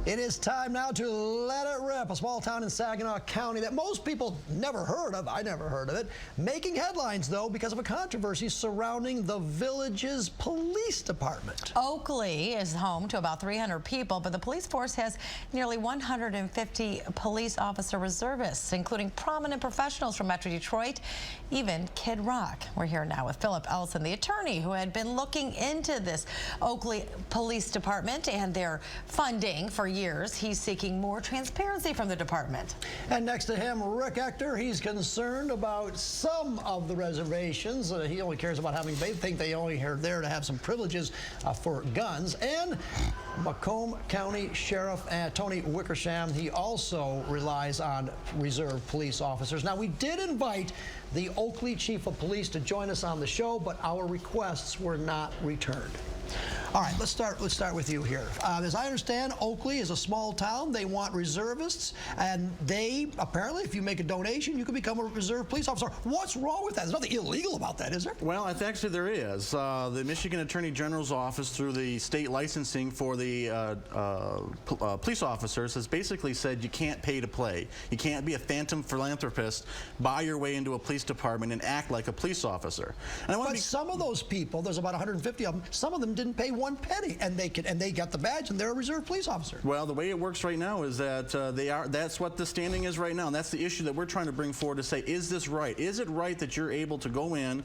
It is time now to let it rip. A small town in Saginaw County that most people never heard of. I never heard of it. Making headlines, though, because of a controversy surrounding the village's police department. Oakely is home to about 300 people, but the police force has nearly 150 police officer reservists, including prominent professionals from Metro Detroit, even Kid Rock. We're here now with Philip Ellison, the attorney who had been looking into this Oakely Police Department and their funding for years. He's seeking more transparency from the department. And next to him, Rick Ector. He's concerned about some of the reservations. He only cares about having, they think they only are there to have some privileges for guns. And Macomb County Sheriff Tony Wickersham, he also relies on reserve police officers. Now, we did invite the Oakely Chief of Police to join us on the show, but our requests were not returned. All right, let's start with you here. As I understand, Oakely is a small town. They want reservists, and they apparently, if you make a donation, you can become a reserve police officer. What's wrong with that? There's nothing illegal about that, is there? Well, actually there is. The Michigan Attorney General's office, through the state licensing for the police officers, has basically said you can't pay to play. You can't be a phantom philanthropist, buy your way into a police department, and act like a police officer. And but some of those people, there's about 150 of them, some of them didn't pay one penny, and they got the badge, and they're a reserve police officer. Well, the way it works right now is that that's what the standing is right now, and that's the issue that we're trying to bring forward to say, is this right? Is it right that you're able to go in,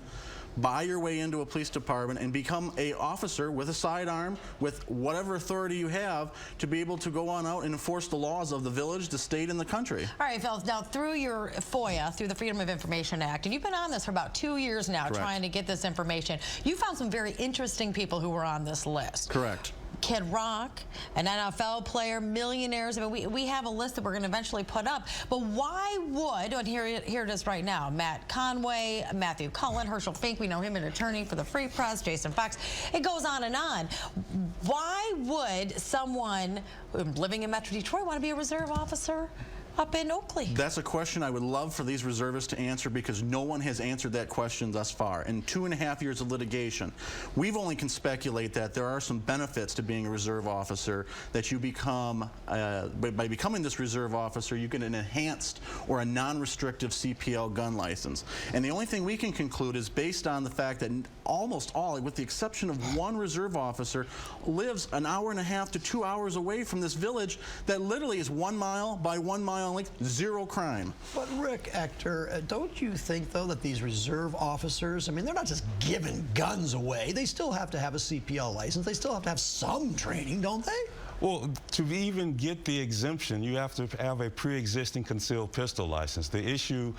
buy your way into a police department, and become an officer with a sidearm, with whatever authority you have, to be able to go on out and enforce the laws of the village, the state, and the country? All right, Phil, now through your FOIA, through the Freedom of Information Act, and you've been on this for about 2 years now, Correct. Trying to get this information, you found some very interesting people who were on this list. Correct. Kid Rock, an NFL player, millionaires. I mean, we have a list that we're going to eventually put up. But why would, and here it is right now, Matt Conway, Matthew Cullen, Herschel Fink, we know him, an attorney for the Free Press, Jason Fox. It goes on and on. Why would someone living in Metro Detroit want to be a reserve officer up in Oakely? That's a question I would love for these reservists to answer, because no one has answered that question thus far. In 2.5 years of litigation, we've only can speculate that there are some benefits to being a reserve officer, that you become, by becoming this reserve officer, you get an enhanced or a non-restrictive CPL gun license. And the only thing we can conclude is based on the fact that almost all, with the exception of one reserve officer, lives 1.5 hours to 2 hours away from this village that literally is 1 mile by 1 mile. Like zero crime. But Rick Ector, don't you think, though, that these reserve officers, I mean, they're not just giving guns away. They still have to have a CPL license. They still have to have some training, don't they? Well, to even get the exemption, you have to have a pre-existing concealed pistol license. The issue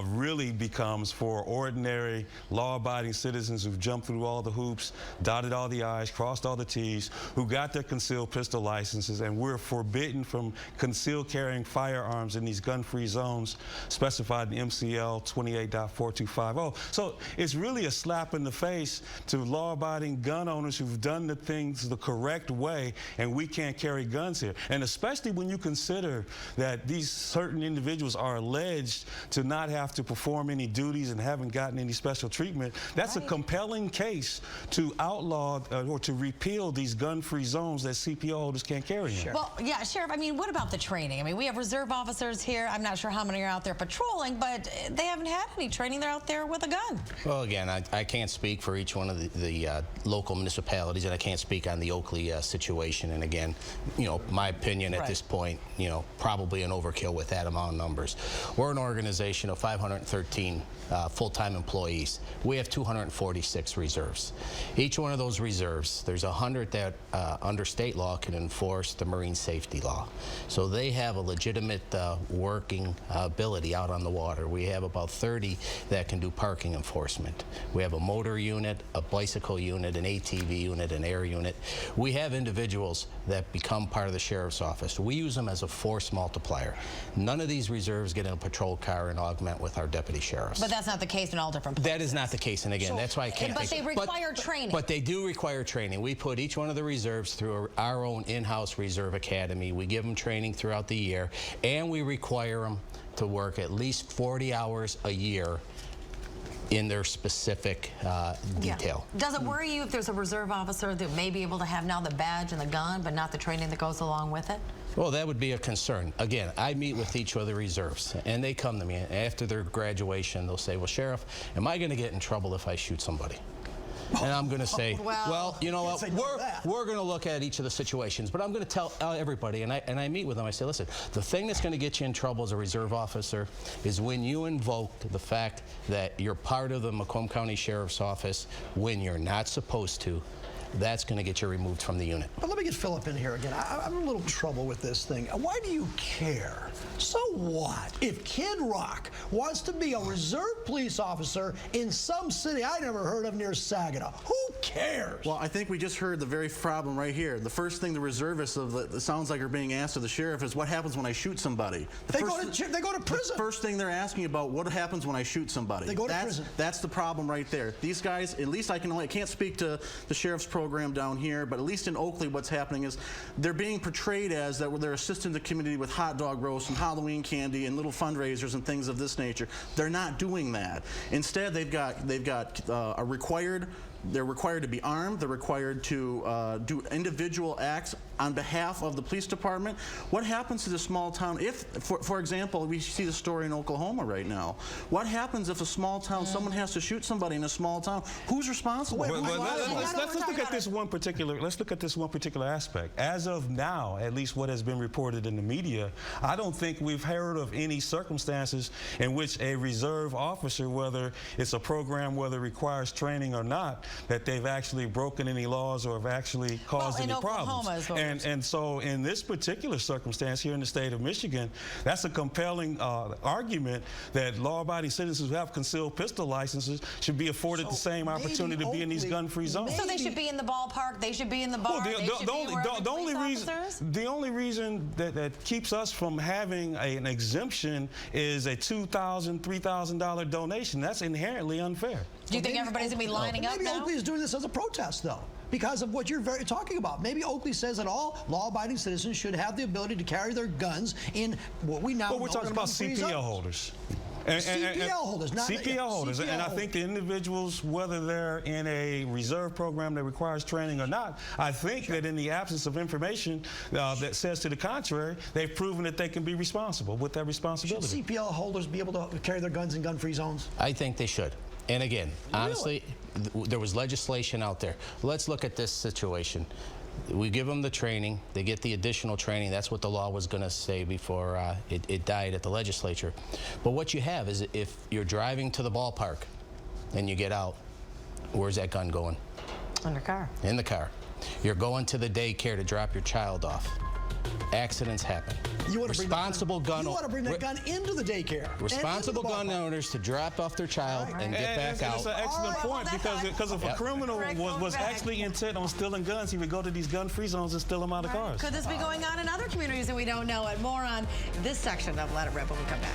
really becomes for ordinary law-abiding citizens who've jumped through all the hoops, dotted all the I's, crossed all the T's, who got their concealed pistol licenses, and we're forbidden from concealed carrying firearms in these gun-free zones specified in MCL 28.4250. So it's really a slap in the face to law-abiding gun owners who've done the things the correct way, and we can't carry guns here. And especially when you consider that these certain individuals are alleged to not have to perform any duties and haven't gotten any special treatment, that's right. A compelling case to outlaw or to repeal these gun-free zones that CPO holders can't carry in. Well, yeah, Sheriff, I mean, what about the training? I mean, we have reserve officers here. I'm not sure how many are out there patrolling, but they haven't had any training. They're out there with a gun. Well, again, I can't speak for each one of the local municipalities, and I can't speak on the Oakely situation. And again, you know, my opinion at this point, you know, probably an overkill with that amount of numbers. We're an organization of 513 full-time employees. We have 246 reserves. Each one of those reserves, there's 100 that under state law can enforce the marine safety law. So they have a legitimate working ability out on the water. We have about 30 that can do parking enforcement. We have a motor unit, a bicycle unit, an ATV unit, an air unit. We have individuals that become part of the sheriff's office. We use them as a force multiplier. None of these reserves get in a patrol car and augment with our deputy sheriffs. But that's not the case in all different places. That is not the case, and again, that's why I can't. But they require training. But they do require training. We put each one of the reserves through our own in-house reserve academy. We give them training throughout the year, and we require them to work at least 40 hours a year in their specific detail. Yeah. Does it worry you if there's a reserve officer that may be able to have now the badge and the gun, but not the training that goes along with it? Well, that would be a concern. Again, I meet with each of the reserves, and they come to me after their graduation. They'll say, well, Sheriff, am I going to get in trouble if I shoot somebody? And I'm going to say, well, you know what, we're going to look at each of the situations, but I'm going to tell everybody, and I meet with them, I say, listen, the thing that's going to get you in trouble as a reserve officer is when you invoke the fact that you're part of the Macomb County Sheriff's Office when you're not supposed to. That's going to get you removed from the unit. But let me get Philip in here again. I'm in a little trouble with this thing. Why do you care? So what? If Kid Rock wants to be a reserve police officer in some city I never heard of near Saginaw, who cares? Well, I think we just heard the very problem right here. The first thing the reservists it sounds like are being asked of the sheriff is what happens when I shoot somebody. They go to prison. The first thing they're asking about, what happens when I shoot somebody. They go to prison. That's the problem right there. These guys, at least I can't speak to the sheriff's program down here, but at least in Oakely what's happening is they're being portrayed as that they're assisting the community with hot dog roasts and Halloween candy and little fundraisers and things of this nature. They're not doing that. Instead, they've got they're required to be armed. They're required to do individual acts on behalf of the police department. What happens to the small town if, for example, we see the story in Oklahoma right now. What happens if a small town, someone has to shoot somebody in a small town? Who's responsible? Let's look at this one particular. Let's look at this one particular aspect. As of now, at least what has been reported in the media, I don't think we've heard of any circumstances in which a reserve officer, whether it's a program, whether it requires training or not, that they've actually broken any laws or have actually caused any problems. And so in this particular circumstance here in the state of Michigan, that's a compelling argument that law-abiding citizens who have concealed pistol licenses should be afforded the same opportunity to be in these gun-free zones. So they should be in the ballpark, they should be in the bar, the only reason that keeps us from having an exemption is a $2,000, $3,000 donation. That's inherently unfair. Do you think everybody's going to be lining up now? Maybe Oakley is doing this as a protest, though, because of what you're talking about. Maybe Oakley says that all law-abiding citizens should have the ability to carry their guns in what we now know as we're talking about CPL holders. CPL holders, not CPL holders, and I think the individuals, whether they're in a reserve program that requires training or not, I think that in the absence of information that says to the contrary, they've proven that they can be responsible with that responsibility. Should CPL holders be able to carry their guns in gun-free zones? I think they should. And again, honestly, there was legislation out there. Let's look at this situation. We give them the training. They get the additional training. That's what the law was going to say before it died at the legislature. But what you have is if you're driving to the ballpark and you get out, where's that gun going? In your car. In the car. You're going to the daycare to drop your child off. Accidents happen. You want to bring that gun into the daycare. Responsible gun owners to drop off their child and get back out. That's an excellent point because if a criminal was actually intent on stealing guns, he would go to these gun-free zones and steal them out of cars. Could this be going on in other communities that we don't know it? More on this section of Let It Rip when we come back.